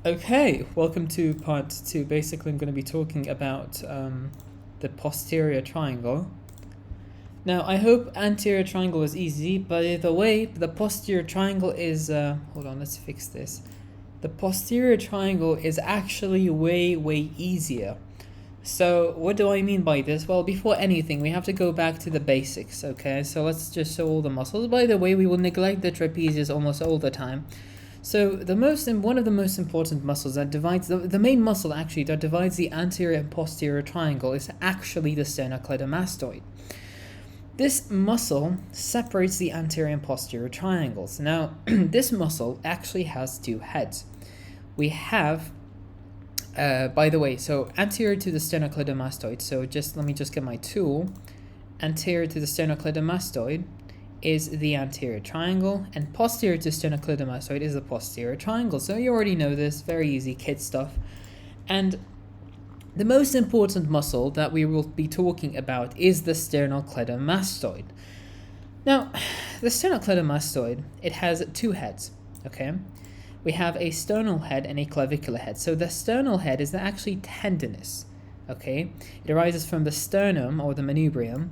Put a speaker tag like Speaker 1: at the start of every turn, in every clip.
Speaker 1: Okay, welcome to part two. Basically, I'm going to be talking about the posterior triangle. Now, I hope anterior triangle is easy, by the way, the posterior triangle is, hold on, let's fix this. The posterior triangle is actually way easier. So, what do I mean by this? Well, before anything, we have to go back to the basics, okay? So let's just show all the muscles. By the way, we will neglect the trapezius almost all the time. So one of the most important muscles that divides the main muscle actually that divides the anterior and posterior triangle is actually the sternocleidomastoid. This muscle separates the anterior and posterior triangles. Now, this muscle actually has two heads. We have, by the way, so anterior to the sternocleidomastoid. So let me get my tool. Anterior to the sternocleidomastoid is the anterior triangle, and posterior to sternocleidomastoid is the posterior triangle. So you already know this, very easy kid stuff. And the most important muscle that we will be talking about is the sternocleidomastoid. Now, the sternocleidomastoid, it has two heads, okay? We have a sternal head and a clavicular head. So the sternal head is actually tendinous, okay? It arises from the sternum or the manubrium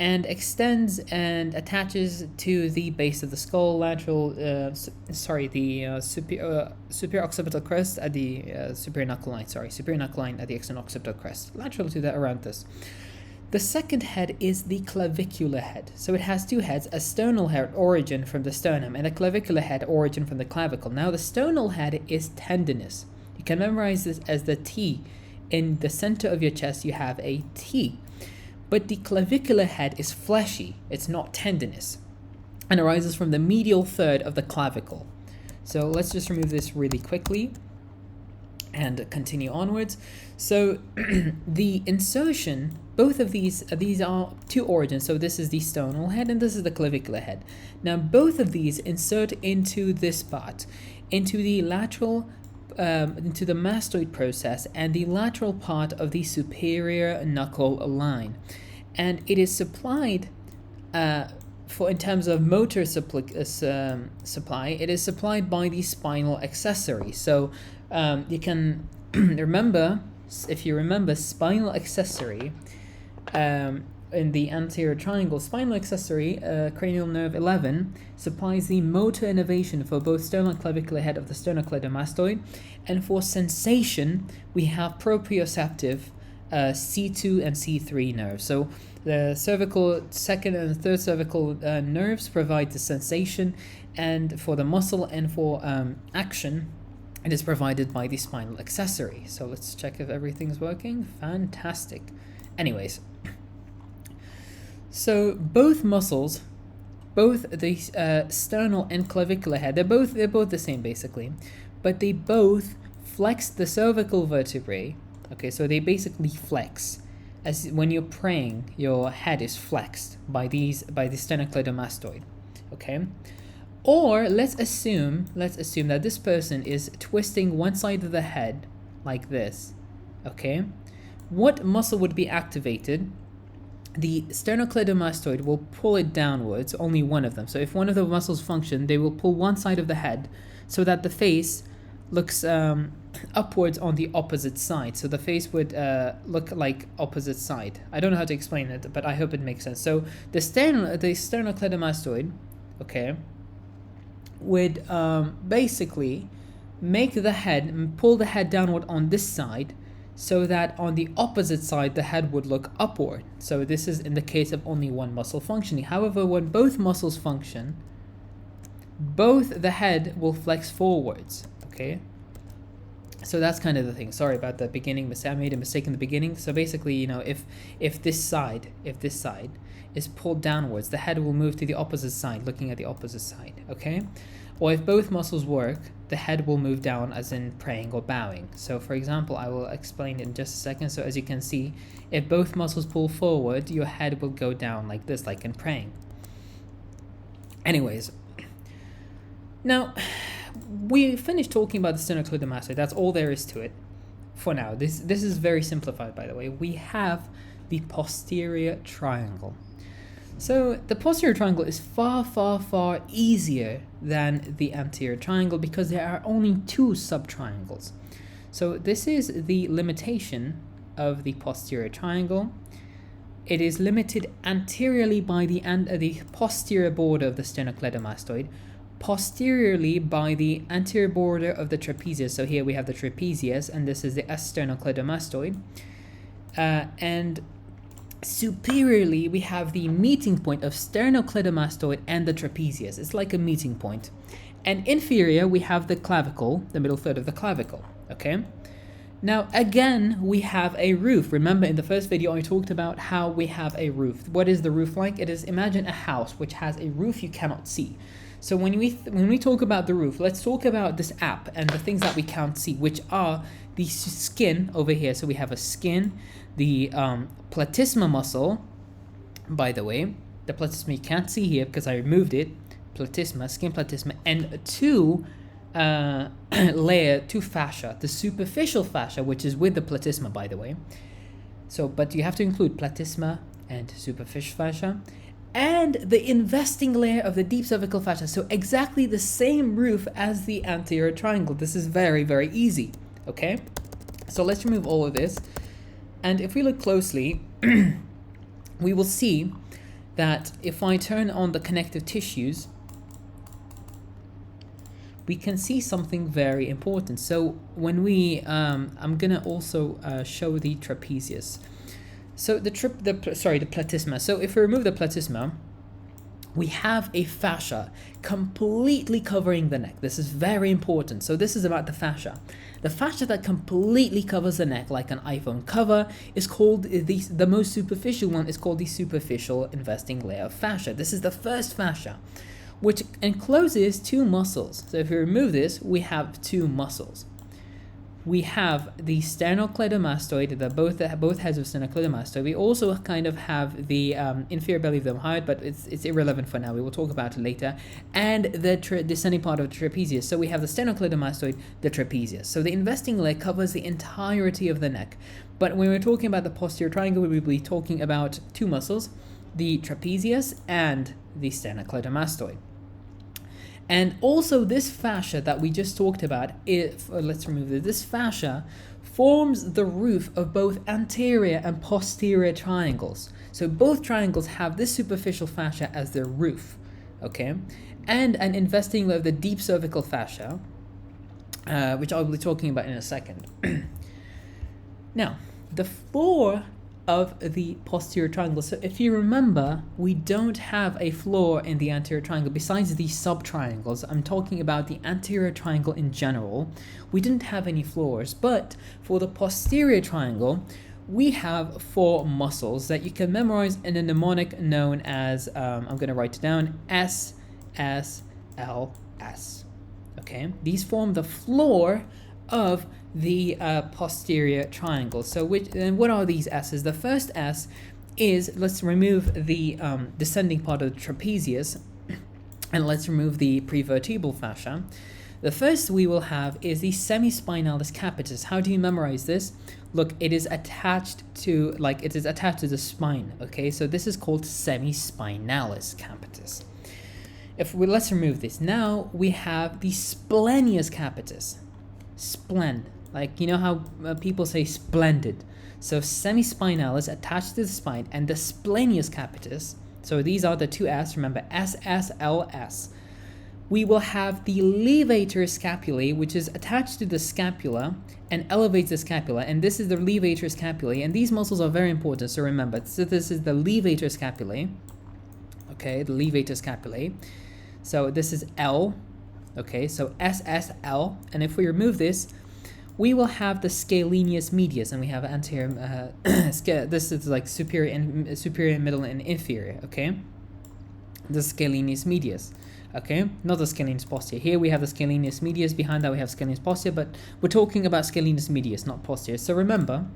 Speaker 1: and extends and attaches to the base of the skull, superior occipital crest at the superior knuckle line at the external occipital crest, lateral to the aranthus. The second head is the clavicular head. So it has two heads, a sternal head origin from the sternum and a clavicular head origin from the clavicle. Now the sternal head is tendinous. You can memorize this as the T. In the center of your chest you have a T. But the clavicular head is fleshy, it's not tendinous, and arises from the medial third of the clavicle. So let's just remove this really quickly and continue onwards. So the insertion, both of these are two origins. So this is the sternal head and this is the clavicular head. Now both of these insert into this part, into the lateral into the mastoid process and the lateral part of the superior knuckle line, and it is supplied in terms of motor supply. It is supplied by the spinal accessory. So you can remember, if you remember, spinal accessory. In the anterior triangle, spinal accessory, cranial nerve 11, supplies the motor innervation for both sternoclavicular head of the sternocleidomastoid, and for sensation, we have proprioceptive C2 and C3 nerves. So the cervical, second and third cervical nerves provide the sensation, and for the muscle and for action, it is provided by the spinal accessory. So let's check if everything's working. Fantastic. Anyways, so both muscles, both the sternal and clavicular head, they're both the same basically, but they both flex the cervical vertebrae. Okay, so they basically flex. As when you're praying, your head is flexed by the sternocleidomastoid. Okay, or let's assume that this person is twisting one side of the head like this. Okay, what muscle would be activated? The sternocleidomastoid will pull it downwards, only one of them. So if one of the muscles function, they will pull one side of the head so that the face looks upwards on the opposite side. So the face would look like opposite side. I don't know how to explain it, but I hope it makes sense. So the sternocleidomastoid, okay, would basically make the head, pull the head downward on this side, so that on the opposite side the head would look upward. So this is in the case of only one muscle functioning. However, when both muscles function, both the head will flex forwards. Okay, so that's kind of the thing. Sorry about the beginning, I made a mistake in the beginning. So basically, you know, if this side is pulled downwards, the head will move to the opposite side, looking at the opposite side. Okay, or if both muscles work, the head will move down, as in praying or bowing. So for example, I will explain in just a second. So as you can see, if both muscles pull forward, your head will go down like this, like in praying. Anyways, now we finished talking about the sternocleidomastoid. That's all there is to it for now. This is very simplified, by the way. We have the posterior triangle. So the posterior triangle is far, far, far easier than the anterior triangle because there are only 2 subtriangles. So this is the limitation of the posterior triangle. It is limited anteriorly by the posterior border of the sternocleidomastoid, posteriorly by the anterior border of the trapezius. So here we have the trapezius, and this is the sternocleidomastoid. And superiorly, we have the meeting point of sternocleidomastoid and the trapezius. It's like a meeting point. And inferior, we have the clavicle, the middle third of the clavicle. Okay. Now, again, we have a roof. Remember, in the first video, I talked about how we have a roof. What is the roof like? It is, imagine a house which has a roof you cannot see. So when we talk about the roof, let's talk about this app and the things that we can't see, which are the skin over here. So we have a skin, the platysma muscle, by the way. The platysma you can't see here because I removed it. Platysma, skin platysma, and two fascia, the superficial fascia, which is with the platysma, by the way. So, but you have to include platysma and superficial fascia, and the investing layer of the deep cervical fascia. So exactly the same roof as the anterior triangle. This is very, very easy. Okay, so let's remove all of this, and if we look closely, we will see that if I turn on the connective tissues, we can see something very important. So when we, I'm gonna also show the trapezius. So the platysma. So if we remove the platysma, we have a fascia completely covering the neck. This is very important. So this is about the fascia. The fascia that completely covers the neck, like an iPhone cover, is called the most superficial one is called the superficial investing layer of fascia. This is the first fascia, which encloses 2 muscles. So if we remove this, we have 2 muscles. We have the sternocleidomastoid, both heads of sternocleidomastoid. We also kind of have the inferior belly of the hyoid, but it's irrelevant for now. We will talk about it later. And the descending part of the trapezius. So we have the sternocleidomastoid, the trapezius. So the investing layer covers the entirety of the neck. But when we're talking about the posterior triangle, we will be talking about 2 muscles, the trapezius and the sternocleidomastoid. And also this fascia that we just talked about, let's remove this. This fascia forms the roof of both anterior and posterior triangles. So both triangles have this superficial fascia as their roof, okay? And an investing layer of the deep cervical fascia, which I'll be talking about in a second. Now, the floor of the posterior triangle. So if you remember, we don't have a floor in the anterior triangle besides the subtriangles. I'm talking about the anterior triangle in general. We didn't have any floors, but for the posterior triangle, we have 4 muscles that you can memorize in a mnemonic known as, I'm going to write it down, S, S, L, S. Okay, these form the floor of the posterior triangle. So what are these S's? The first S is, let's remove the descending part of the trapezius, and let's remove the prevertebral fascia. The first we will have is the semispinalis capitis. How do you memorize this? Look, it is attached to the spine. Okay, so this is called semispinalis capitis. Let's remove this. Now we have the splenius capitis. Splen, like, you know how people say splendid. So semispinalis attached to the spine, and the splenius capitis. So these are the 2 S, remember, S, S, L, S. We will have the levator scapulae, which is attached to the scapula and elevates the scapula, and this is the levator scapulae, and these muscles are very important, so remember. So this is the levator scapulae, okay, the levator scapulae. So this is L. Okay, so SSL, and if we remove this, we will have the scalenius medius, and we have anterior, this is like superior, middle, and inferior, okay? The scalenius medius, okay? Not the scalenius posterior. Here we have the scalenius medius, behind that we have scalenius posterior, but we're talking about scalenius medius, not posterior. So remember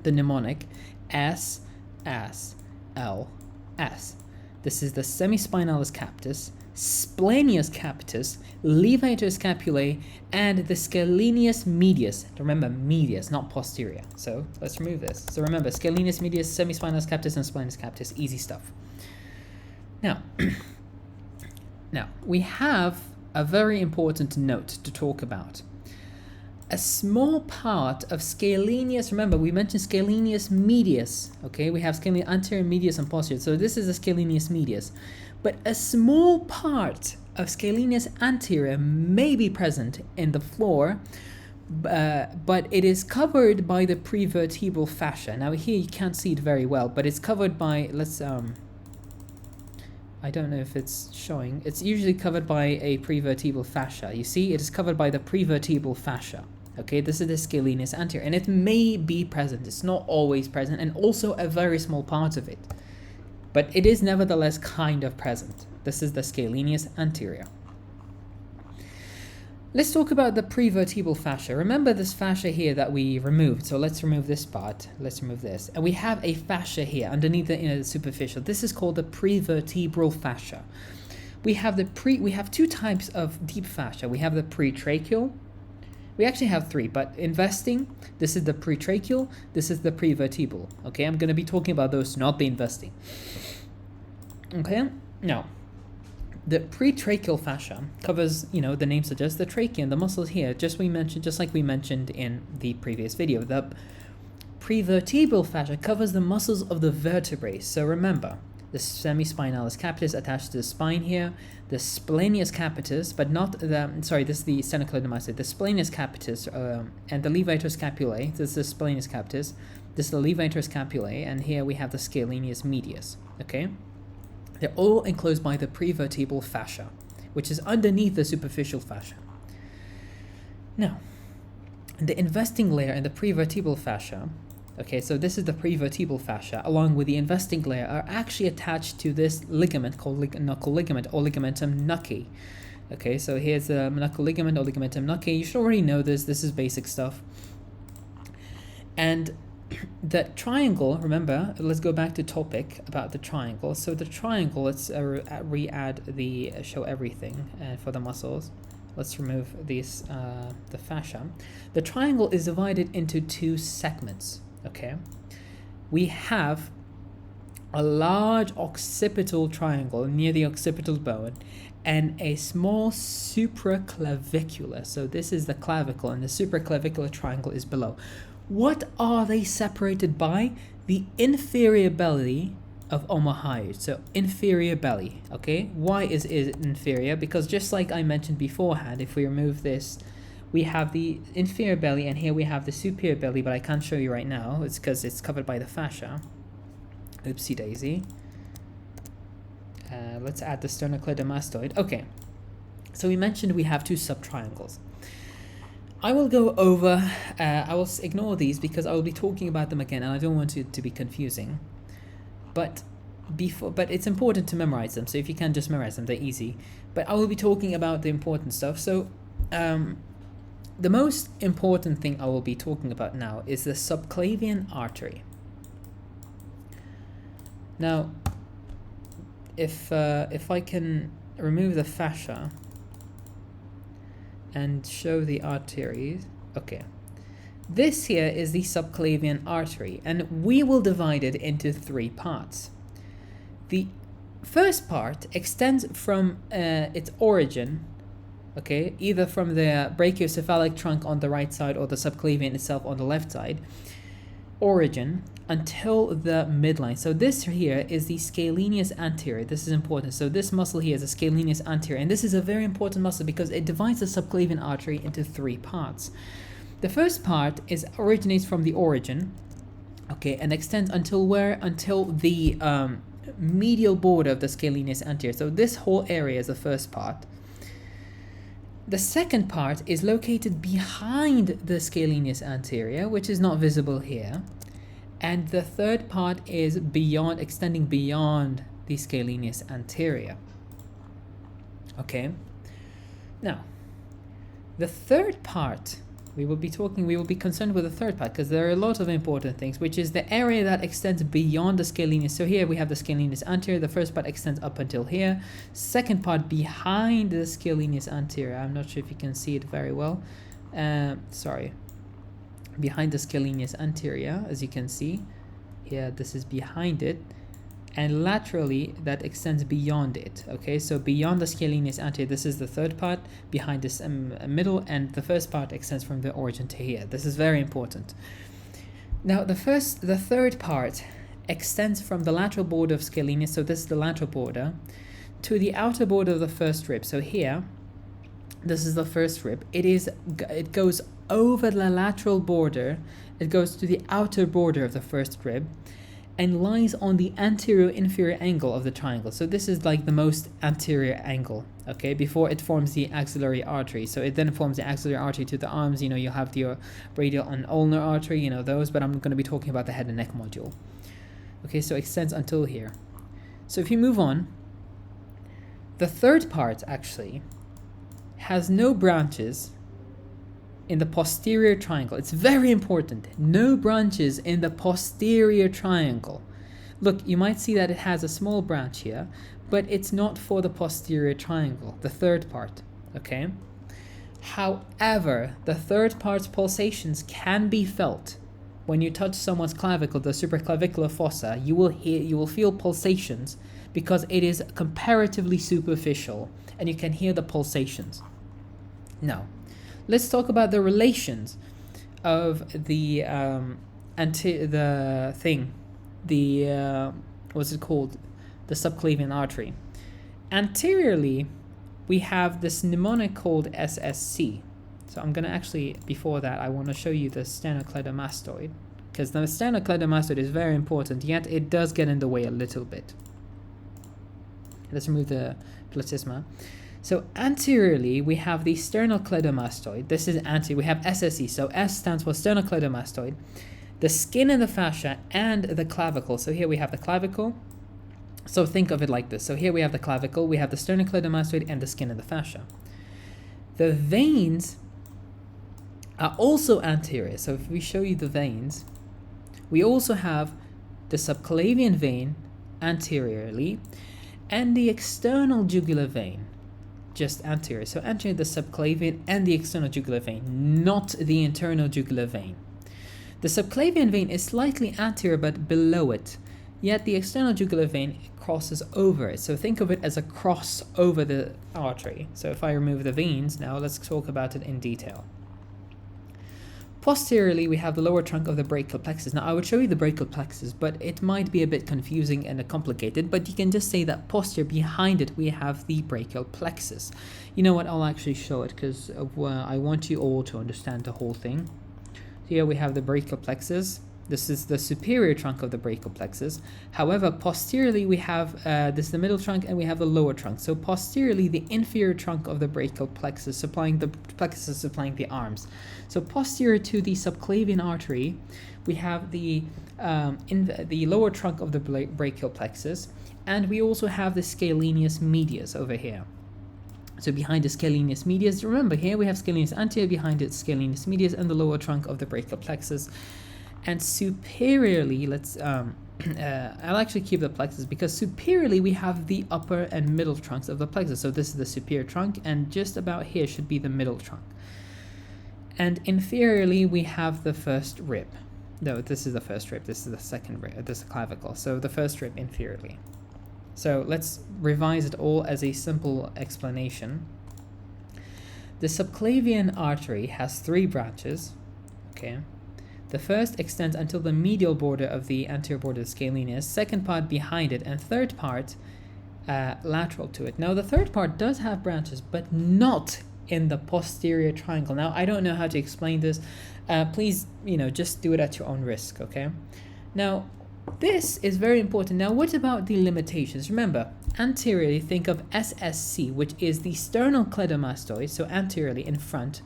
Speaker 1: the mnemonic S, S, L, S. This is the semispinalis capitis, splenius capitis, levator scapulae, and the scalenius medius. Remember, medius, not posterior. So let's remove this. So remember, scalenius medius, semispinalis capitis, and splenius capitis. Easy stuff. Now, now we have a very important note to talk about. A small part of scalenus, remember we mentioned scalenus medius, okay? We have scalenus anterior, medius, and posterior. So this is a scalenus medius. But a small part of scalenus anterior may be present in the floor, but it is covered by the prevertebral fascia. Now here you can't see it very well, but it's covered by, I don't know if it's showing. It's usually covered by a prevertebral fascia. You see, it is covered by the prevertebral fascia. Okay, this is the scalenus anterior, and it may be present. It's not always present, and also a very small part of it. But it is nevertheless kind of present. This is the scalenus anterior. Let's talk about the prevertebral fascia. Remember this fascia here that we removed. So let's remove this part. Let's remove this. And we have a fascia here underneath the superficial. This is called the prevertebral fascia. We have two types of deep fascia. We have the pretracheal. We actually have three, but investing, this is the pretracheal, this is the prevertebral. Okay, I'm going to be talking about those, not the investing. Okay, now, the pretracheal fascia covers, the name suggests, the trachea and the muscles here, just like we mentioned in the previous video. The prevertebral fascia covers the muscles of the vertebrae. So remember, the semispinalis capitis attached to the spine here, the splenius capitis, but not the, this is the sternocleidomastoid, the splenius capitis, and the levator scapulae. This is the splenius capitis, this is the levator scapulae, and here we have the scalenus medius, okay? They're all enclosed by the prevertebral fascia, which is underneath the superficial fascia. Now, the investing layer and the prevertebral fascia, okay, so this is the prevertebral fascia, along with the investing layer, are actually attached to this ligament called knuckle ligament or ligamentum knucki. Okay, so here's the knuckle ligament or ligamentum knucki. You should already know this. This is basic stuff. And the triangle, remember, let's go back to topic about the triangle. So the triangle, let's re-add the show everything for the muscles. Let's remove these, the fascia. The triangle is divided into two segments. Okay, we have a large occipital triangle near the occipital bone and a small supraclavicular. So this is the clavicle, and the supraclavicular triangle is below. What are they separated by? The inferior belly of omohyoid. So inferior belly. Okay, why is it inferior? Because just like I mentioned beforehand, if we remove this, we have the inferior belly, and here we have the superior belly, but I can't show you right now. It's because it's covered by the fascia. Oopsie daisy. Let's add the sternocleidomastoid. Okay, so we mentioned we have two subtriangles. I will go over, I will ignore these because I will be talking about them again, and I don't want it to be confusing. But it's important to memorize them, so if you can just memorize them, they're easy. But I will be talking about the important stuff. So, the most important thing I will be talking about now is the subclavian artery. Now, if I can remove the fascia and show the arteries, okay. This here is the subclavian artery, and we will divide it into three parts. The first part extends from its origin, okay, either from the brachiocephalic trunk on the right side or the subclavian itself on the left side, origin, until the midline. So this here is the scalenus anterior. This is important. So this muscle here is the scalenus anterior, and this is a very important muscle because it divides the subclavian artery into three parts. The first part originates from the origin, okay, and extends until where? Until the medial border of the scalenus anterior. So this whole area is the first part. The second part is located behind the scalenus anterior, which is not visible here. And the third part is extending beyond the scalenus anterior. Okay. Now, the third part, we will be concerned with the third part because there are a lot of important things, which is the area that extends beyond the scalenus. So here we have the scalenus anterior. The first part extends up until here. Second part behind the scalenus anterior. I'm not sure if you can see it very well. Behind the scalenus anterior, as you can see here, this is behind it, and laterally that extends beyond it. Okay, so beyond the scalenus anterior, this is the third part, behind this middle, and the first part extends from the origin to here. This is very important. Now the third part extends from the lateral border of scalenus, so this is the lateral border, to the outer border of the first rib. So here, this is the first rib. It goes over the lateral border, it goes to the outer border of the first rib, and lies on the anterior inferior angle of the triangle. So this is like the most anterior angle, okay, before it forms the axillary artery. So it then forms the axillary artery to the arms. You have the radial and ulnar artery, those, but I'm going to be talking about the head and neck module. Okay, so it extends until here. So if you move on, the third part actually has no branches in the posterior triangle. It's very important. No branches in the posterior triangle. Look, you might see that it has a small branch here, but it's not for the posterior triangle, the third part, okay? However, the third part's pulsations can be felt. When you touch someone's clavicle, the supraclavicular fossa, you will feel pulsations because it is comparatively superficial and you can hear the pulsations. Now, let's talk about the relations of the what's it called? The subclavian artery. Anteriorly, we have this mnemonic called SSC. So I'm gonna actually, before that, I want to show you the sternocleidomastoid, because the sternocleidomastoid is very important, yet it does get in the way a little bit. Let's remove the platysma. So anteriorly, we have the sternocleidomastoid. This is anterior. We have SSE. So S stands for sternocleidomastoid. The skin and the fascia and the clavicle. So here we have the clavicle. So think of it like this. So here we have the clavicle, we have the sternocleidomastoid, and the skin and the fascia. The veins are also anterior. So if we show you the veins, we also have the subclavian vein anteriorly and the external jugular vein just anterior. So anterior, the subclavian and the external jugular vein, not the internal jugular vein. The subclavian vein is slightly anterior but below it, yet the external jugular vein crosses over it. So think of it as a cross over the artery. So if I remove the veins now, let's talk about it in detail. Posteriorly, we have the lower trunk of the brachial plexus. Now, I would show you the brachial plexus, but it might be a bit confusing and complicated, but you can just say that posterior, behind it, we have the brachial plexus. You know what, I'll actually show it, because I want you all to understand the whole thing. Here we have the brachial plexus. This is the superior trunk of the brachial plexus. However, posteriorly we have, this is the middle trunk, and we have the lower trunk. So posteriorly, the inferior trunk of the brachial plexus, supplying the arms. So posterior to the subclavian artery, we have the lower trunk of the brachial plexus, and we also have the scalenus medius over here. So behind the scalenus medius, remember here we have scalenus anterior, behind it scalenus medius, and the lower trunk of the brachial plexus. And superiorly, I'll actually keep the plexus, because superiorly we have the upper and middle trunks of the plexus. So this is the superior trunk, and just about here should be the middle trunk. And inferiorly we have the first rib. No, this is the first rib. This is the second rib. This is the clavicle. So the first rib inferiorly. So let's revise it all as a simple explanation. The subclavian artery has 3 branches. Okay. The first extends until the medial border of the anterior border of the scalenus, second part behind it, and third part lateral to it. Now, the third part does have branches, but not in the posterior triangle. Now, I don't know how to explain this. Please, just do it at your own risk, okay? Now, this is very important. Now, what about the limitations? Remember, anteriorly, think of SSC, which is the sternocleidomastoid, so anteriorly in front.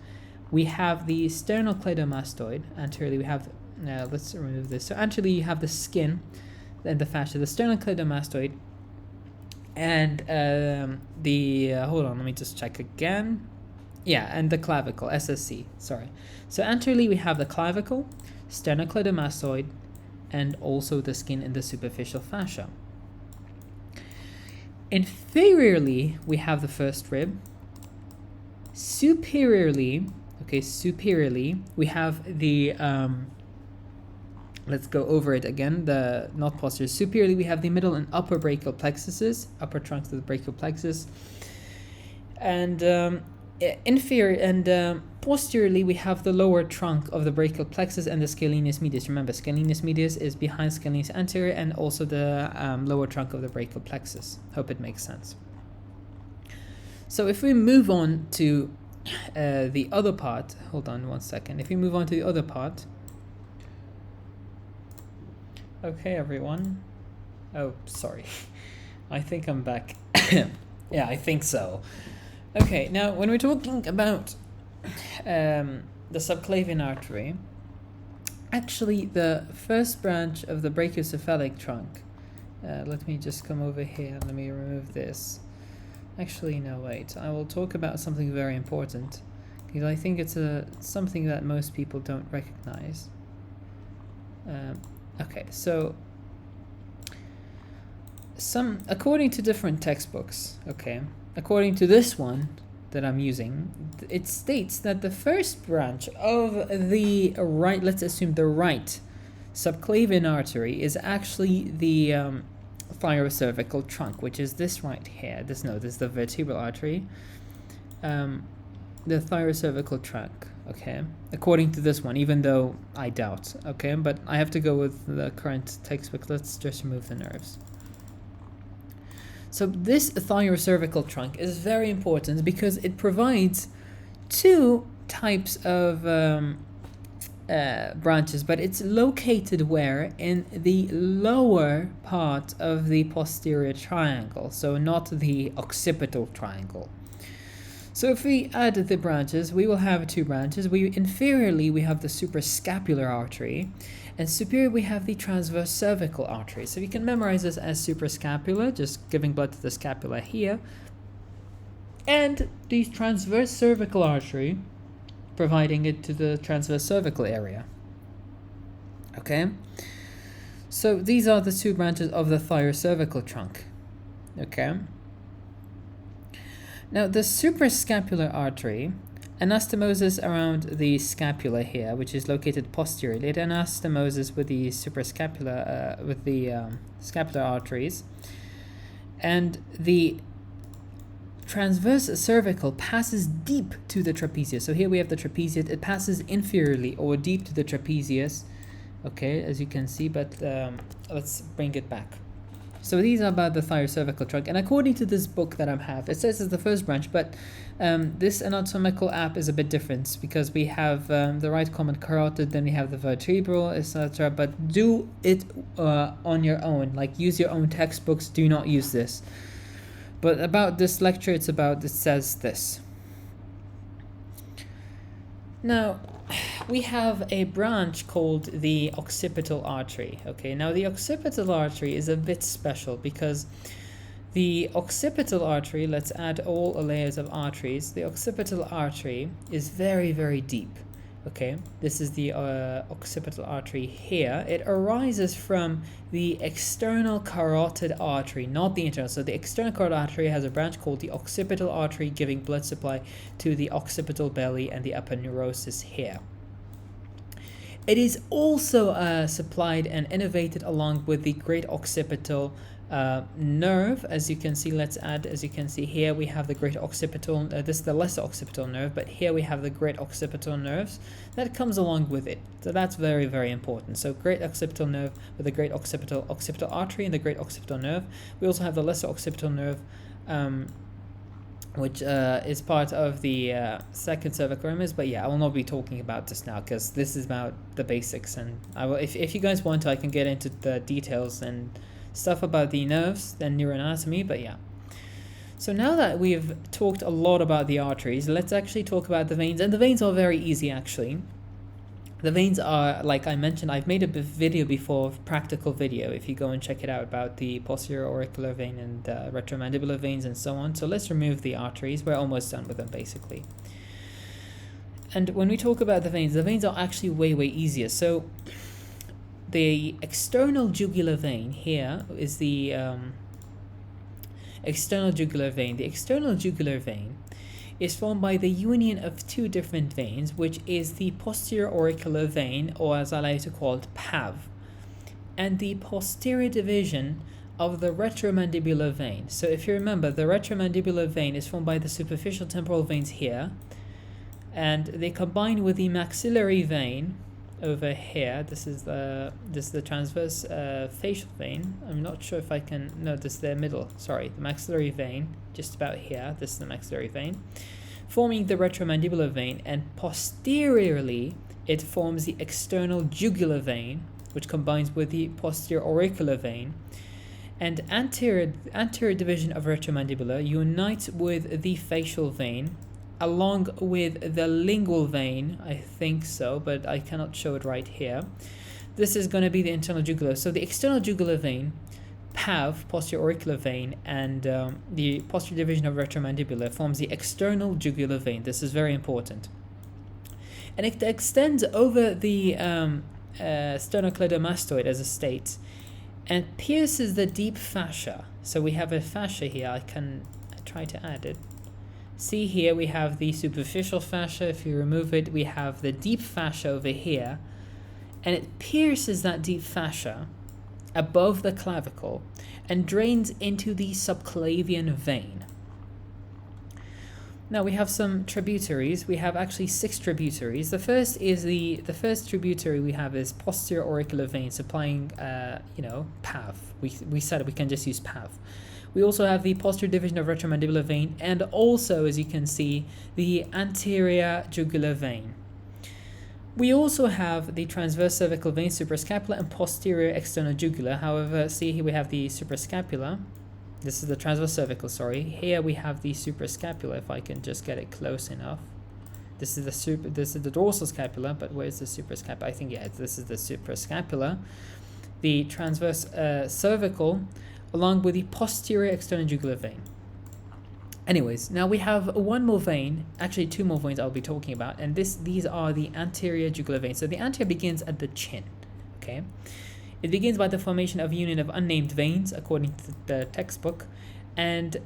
Speaker 1: We have the sternocleidomastoid. Anteriorly, we have, let's remove this. So anteriorly, you have the skin and the fascia, the sternocleidomastoid, and hold on, let me just check again. Yeah, and the clavicle, SSC, sorry. So anteriorly, we have the clavicle, sternocleidomastoid, and also the skin and the superficial fascia. Inferiorly, we have the first rib. Superiorly, we have the Let's go over it again. The not posterior. Superiorly, we have the middle and upper brachial plexuses, upper trunks of the brachial plexus, and inferior and posteriorly we have the lower trunk of the brachial plexus and the scalenus medius. Remember, scalenus medius is behind scalenus anterior and also the lower trunk of the brachial plexus. Hope it makes sense. So if we move on to the other part, hold on one second. If we move on to the other part. Okay, everyone. Oh, sorry. I think I'm back. Yeah, I think so. Okay, now when we're talking about the subclavian artery, actually the first branch of the brachiocephalic trunk, let me just come over here and let me remove this. Actually, no, wait. I will talk about something very important because I think it's something that most people don't recognize. Okay, so according to different textbooks, okay, according to this one that I'm using, it states that the first branch of the right, let's assume the right subclavian artery, is actually the thyrocervical trunk, which is this right here. This is the vertebral artery, the thyrocervical trunk. Okay, according to this one, even though I doubt. Okay, but I have to go with the current textbook. Let's just remove the nerves. So this thyrocervical trunk is very important because it provides two types of branches, but it's located where? In the lower part of the posterior triangle, so not the occipital triangle. So if we add the branches, we will have two branches. Inferiorly, we have the suprascapular artery, and superior we have the transverse cervical artery. So we can memorize this as suprascapular, just giving blood to the scapula here, and the transverse cervical artery, providing it to the transverse cervical area. Okay, so these are the two branches of the thyrocervical trunk. Okay. Now, the suprascapular artery, anastomosis around the scapula here, which is located posteriorly. It anastomoses with the suprascapular, scapular arteries, and the transverse cervical passes deep to the trapezius. So here we have the trapezius. It passes inferiorly or deep to the trapezius. Okay, as you can see, but let's bring it back. So these are about the thyrocervical trunk, and according to this book that I have, it says it's the first branch, but this anatomical app is a bit different because we have the right common carotid, then we have the vertebral, etc. But do it on your own, like use your own textbooks. Do not use this. But about this lecture, it says this. Now, we have a branch called the occipital artery. Okay, now the occipital artery is a bit special because the occipital artery, let's add all layers of arteries. The occipital artery is very, very deep. Okay, this is the occipital artery here. It arises from the external carotid artery, not the internal. So the external carotid artery has a branch called the occipital artery, giving blood supply to the occipital belly and the upper neurosis here. It is also supplied and innervated along with the great occipital nerve. As you can see, as you can see here, we have the great occipital, this is the lesser occipital nerve, but here we have the great occipital nerves that comes along with it. So that's very, very important. So great occipital nerve with the great occipital artery and the great occipital nerve. We also have the lesser occipital nerve, which is part of the second cervical ramus, but yeah, I will not be talking about this now because this is about the basics, and I will, if you guys want to, I can get into the details and stuff about the nerves and neuroanatomy, but yeah. So now that we've talked a lot about the arteries, let's actually talk about the veins, and the veins are very easy actually. The veins are, like I mentioned, I've made a video before, practical video, if you go and check it out, about the posterior auricular vein and retromandibular veins and so on. So let's remove the arteries. We're almost done with them basically. And when we talk about the veins are actually way, way easier. So the external jugular vein here is the external jugular vein. The external jugular vein is formed by the union of two different veins, which is the posterior auricular vein, or as I like to call it, PAV. and the posterior division of the retromandibular vein. So if you remember, the retromandibular vein is formed by the superficial temporal veins here, and they combine with the maxillary vein over here. This is the transverse facial vein. I'm not sure if I can, no, this is the middle, sorry, the maxillary vein, just about here. This is the maxillary vein, forming the retromandibular vein, and posteriorly it forms the external jugular vein, which combines with the posterior auricular vein, and anterior division of retromandibular unites with the facial vein along with the lingual vein, I think so, but I cannot show it right here. This is going to be the internal jugular. So the external jugular vein, PAV, posterior auricular vein, and the posterior division of retromandibular forms the external jugular vein. This is very important. And it extends over the sternocleidomastoid as a state and pierces the deep fascia. So we have a fascia here. I can try to add it. See here we have the superficial fascia. If you remove it, we have the deep fascia over here, and it pierces that deep fascia above the clavicle and drains into the subclavian vein. Now we have some tributaries. We have actually 6 tributaries. The first tributary we have is posterior auricular vein supplying PAV. We said we can just use PAV. We also have the posterior division of retromandibular vein, and also, as you can see, the anterior jugular vein. We also have the transverse cervical vein, suprascapular, and posterior external jugular. However, see here we have the suprascapular. This is the transverse cervical, sorry. Here we have the suprascapular, if I can just get it close enough. This is the dorsal scapula, but where's the suprascapular? I think, yeah, this is the suprascapular. The transverse cervical, along with the posterior external jugular vein. Anyways, now we have one more vein, actually 2 more veins I'll be talking about, and these are the anterior jugular veins. So the anterior begins at the chin, okay? It begins by the formation of a union of unnamed veins, according to the textbook, and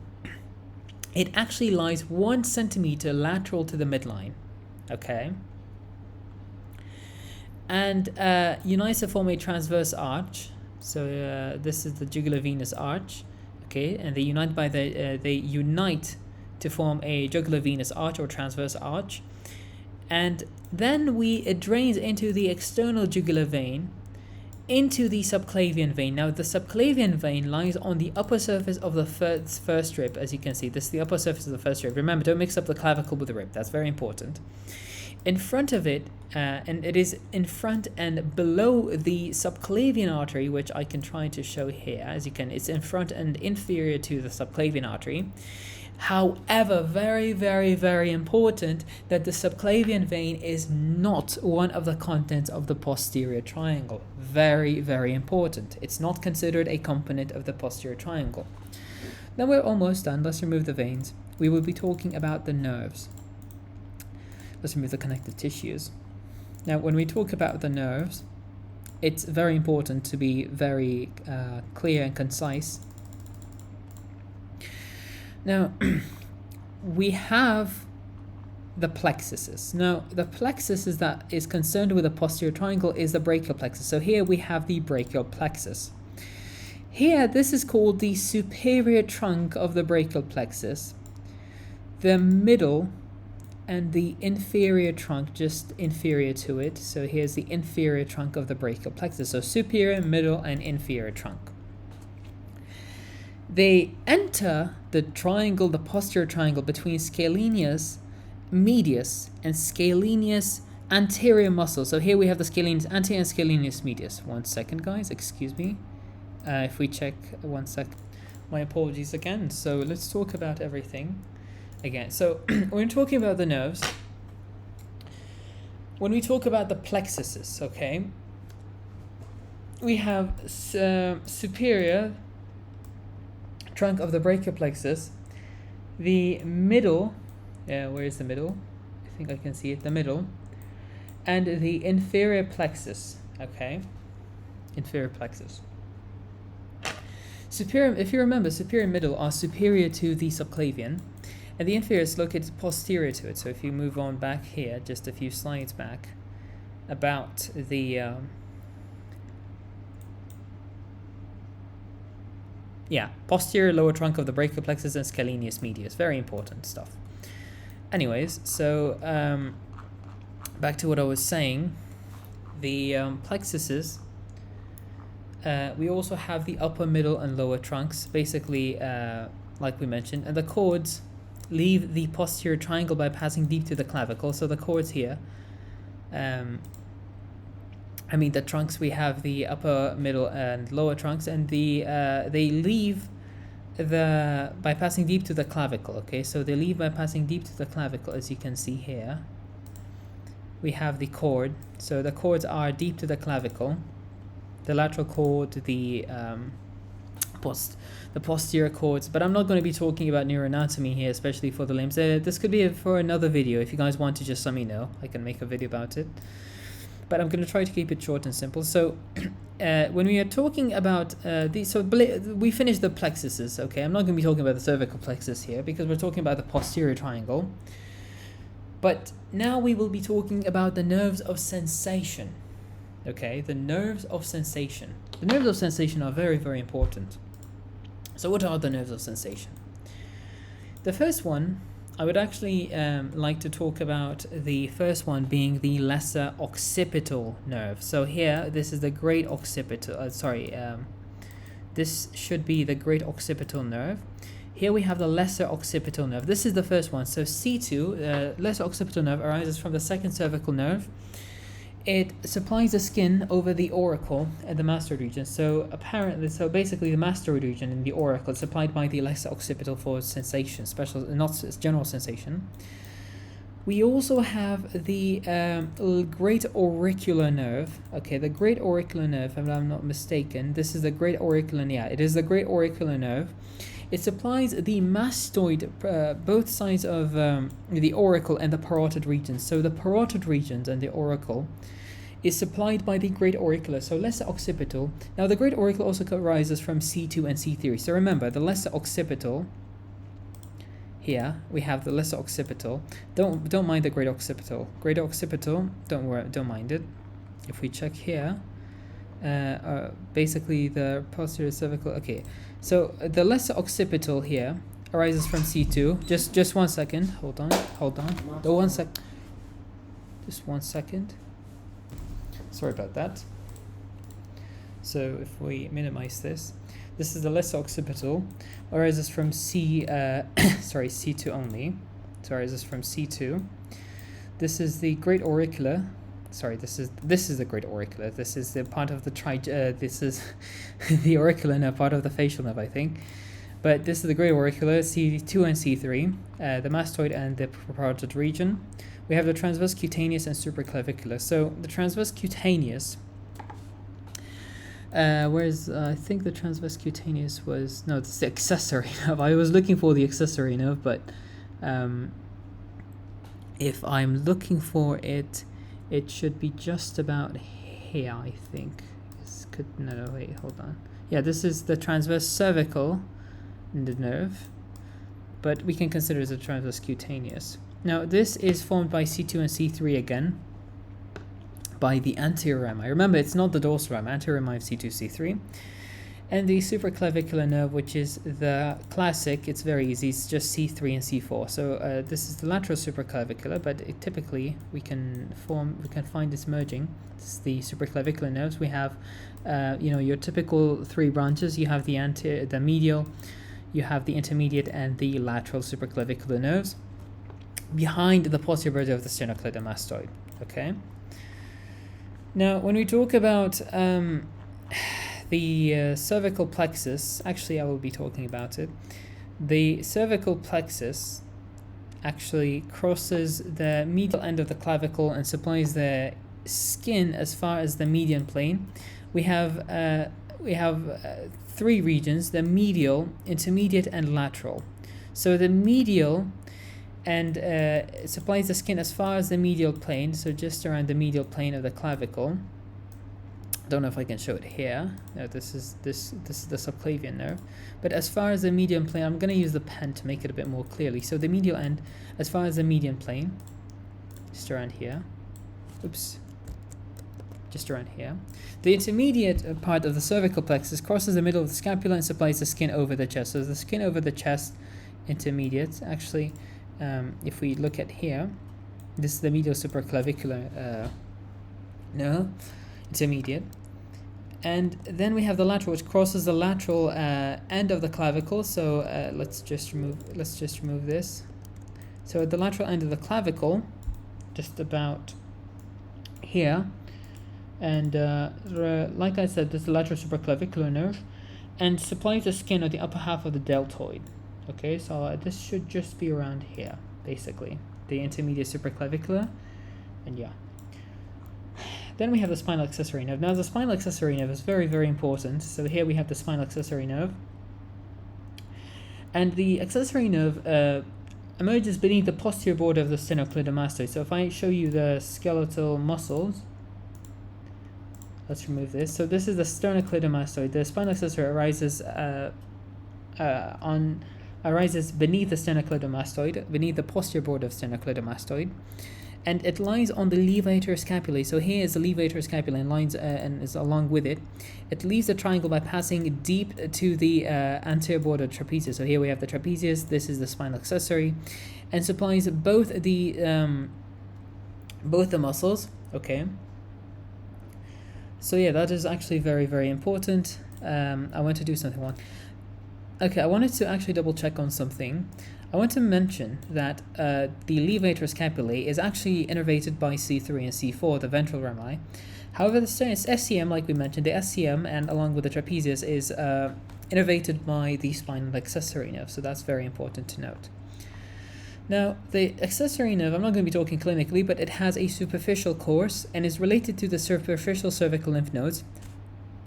Speaker 1: it actually lies 1 centimeter lateral to the midline, okay? And unites to form a transverse arch. So this is the jugular venous arch, okay, and they unite to form a jugular venous arch or transverse arch, and then it drains into the external jugular vein, into the subclavian vein. Now the subclavian vein lies on the upper surface of the first rib, as you can see. This is the upper surface of the first rib. Remember, don't mix up the clavicle with the rib. That's very important. In front of it, and it is in front and below the subclavian artery, which I can try to show here. As you can, it's in front and inferior to the subclavian artery. However, very, very, very important that the subclavian vein is not one of the contents of the posterior triangle. Very, very important. It's not considered a component of the posterior triangle. Then we're almost done. Let's remove the veins. We will be talking about the nerves. Let's remove the connective tissues. Now, when we talk about the nerves, it's very important to be very clear and concise. Now, we have the plexuses. Now, the plexus that is concerned with the posterior triangle is the brachial plexus. So here we have the brachial plexus. Here, this is called the superior trunk of the brachial plexus. The middle and the inferior trunk just inferior to it. So here's the inferior trunk of the brachial plexus. So superior, middle, and inferior trunk. They enter the triangle, the posterior triangle, between scalenus medius and scalenus anterior muscle. So here we have the scalenus anterior and scalenus medius. 1 second, guys, excuse me. If we check 1 sec, my apologies again. So let's talk about everything again. So when we're talking about the nerves, when we talk about the plexuses, okay, we have superior trunk of the brachial plexus, the middle, where is the middle? I think I can see it, the middle, and the inferior plexus, okay, inferior plexus. Superior, if you remember, superior and middle are superior to the subclavian, and the inferior is located posterior to it. So if you move on back here, just a few slides back, about the yeah, posterior lower trunk of the brachial plexus and scalenus medius. Very important stuff. Anyways, so back to what I was saying. The plexuses, we also have the upper, middle, and lower trunks, basically, like we mentioned, and the chords leave the posterior triangle by passing deep to the clavicle. So the chords here, the trunks, we have the upper, middle, and lower trunks, and they leave by passing deep to the clavicle. Okay, so they leave by passing deep to the clavicle, as you can see here. We have the chord, so the chords are deep to the clavicle, the lateral chord, the posterior chords, but I'm not going to be talking about neuroanatomy here, especially for the limbs. This could be for another video. If you guys want to just let me know, I can make a video about it, but I'm going to try to keep it short and simple. So when we are talking about we finished the plexuses. Okay, I'm not going to be talking about the cervical plexus here because we're talking about the posterior triangle. But now we will be talking about the nerves of sensation. Okay, the nerves of sensation. The nerves of sensation are very, very important. So what are the nerves of sensation? The first one, I would actually like to talk about the first one being the lesser occipital nerve. So here, this is the great occipital, this should be the great occipital nerve. Here we have the lesser occipital nerve. This is the first one. So C2, lesser occipital nerve, arises from the second cervical nerve. It supplies the skin over the auricle and the mastoid region. So basically the mastoid region in the auricle is supplied by the lesser occipital for sensation, not general sensation. We also have the great auricular nerve. Okay, the great auricular nerve, if I'm not mistaken, this is the great auricular, it is the great auricular nerve. It supplies the mastoid, both sides of the auricle and the parotid regions. So the parotid regions and the auricle is supplied by the great auricular, so lesser occipital. Now the great auricular also arises from C2 and C3. So remember, the lesser occipital, here we have the lesser occipital. Don't mind the great occipital. Great occipital, don't mind it. If we check here, basically the posterior cervical. Okay, so the lesser occipital here arises from C2. Just 1 second. Hold on. Just 1 second. Sorry about that. So if we minimize this, this is the lesser occipital, arises from C2 only. So arises from C2. This is the great auricular. This is the great auricular. This is the part of the this is the auricular nerve, part of the facial nerve, I think. But this is the great auricular, C2 and C3, the mastoid and the parotid region. We have the transverse cutaneous and supraclavicular. So the transverse cutaneous, I think the transverse cutaneous was, no, it's the accessory nerve. I was looking for the accessory nerve, but if I'm looking for it, it should be just about here, I think. No, wait, hold on. Yeah, this is the transverse cervical nerve, but we can consider it as a transverse cutaneous. Now, this is formed by C2 and C3 again, by the anterior rami. Remember, it's not the dorsal rami, anterior rami of C2, C3. And the supraclavicular nerve, which is the classic, it's very easy, it's just C3 and C4. So this is the lateral supraclavicular, but typically we can find this merging. This is the supraclavicular nerves. We have, your typical three branches. You have the medial, you have the intermediate, and the lateral supraclavicular nerves behind the posterior border of the sternocleidomastoid. Okay. Now, when we talk about the cervical plexus, actually I will be talking about it. The cervical plexus actually crosses the medial end of the clavicle and supplies the skin as far as the median plane. We have three regions: the medial, intermediate, and lateral. So the medial and supplies the skin as far as the medial plane, so just around the medial plane of the clavicle. Don't know if I can show it here. No, this is the subclavian nerve. But as far as the median plane, I'm going to use the pen to make it a bit more clearly. So the medial end, as far as the median plane, just around here. Oops. just around here. The intermediate part of the cervical plexus crosses the middle of the scapula and supplies the skin over the chest. So the skin over the chest, intermediate. Actually, if we look at here, this is the medial supraclavicular nerve, intermediate. And then we have the lateral, which crosses the lateral end of the clavicle. So let's just remove this. So at the lateral end of the clavicle, just about here, and like I said, this is the lateral supraclavicular nerve, and supplies the skin of the upper half of the deltoid. Okay, so this should just be around here, basically, the intermediate supraclavicular, and yeah. Then we have the spinal accessory nerve. Now the spinal accessory nerve is very, very important. So here we have the spinal accessory nerve, and the accessory nerve emerges beneath the posterior border of the sternocleidomastoid. So if I show you the skeletal muscles, let's remove this. So this is the sternocleidomastoid. The spinal accessory arises beneath the sternocleidomastoid, beneath the posterior border of sternocleidomastoid, and it lies on the levator scapulae. So here is the levator scapulae and lines and is along with it. It leaves the triangle by passing deep to the anterior border of trapezius. So here we have the trapezius. This is the spinal accessory, and supplies both the muscles. Okay. So yeah, that is actually very, very important. I want to do something wrong. Okay, I wanted to actually double check on something. I want to mention that the levator scapulae is actually innervated by C3 and C4, the ventral rami. However, the SCM, like we mentioned, the SCM and along with the trapezius is innervated by the spinal accessory nerve. So that's very important to note. Now, the accessory nerve, I'm not going to be talking clinically, but it has a superficial course and is related to the superficial cervical lymph nodes.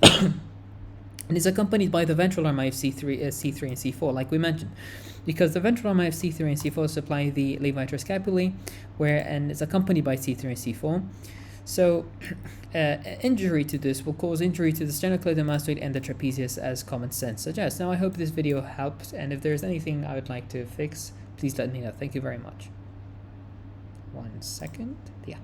Speaker 1: And is accompanied by the ventral rami of C3 and C4, like we mentioned, because the ventral rami of C3 and C4 supply the levator scapulae, and is accompanied by C3 and C4. So, injury to this will cause injury to the sternocleidomastoid and the trapezius, as common sense suggests. Now, I hope this video helped, and if there's anything I would like to fix, please let me know. Thank you very much. 1 second. Yeah.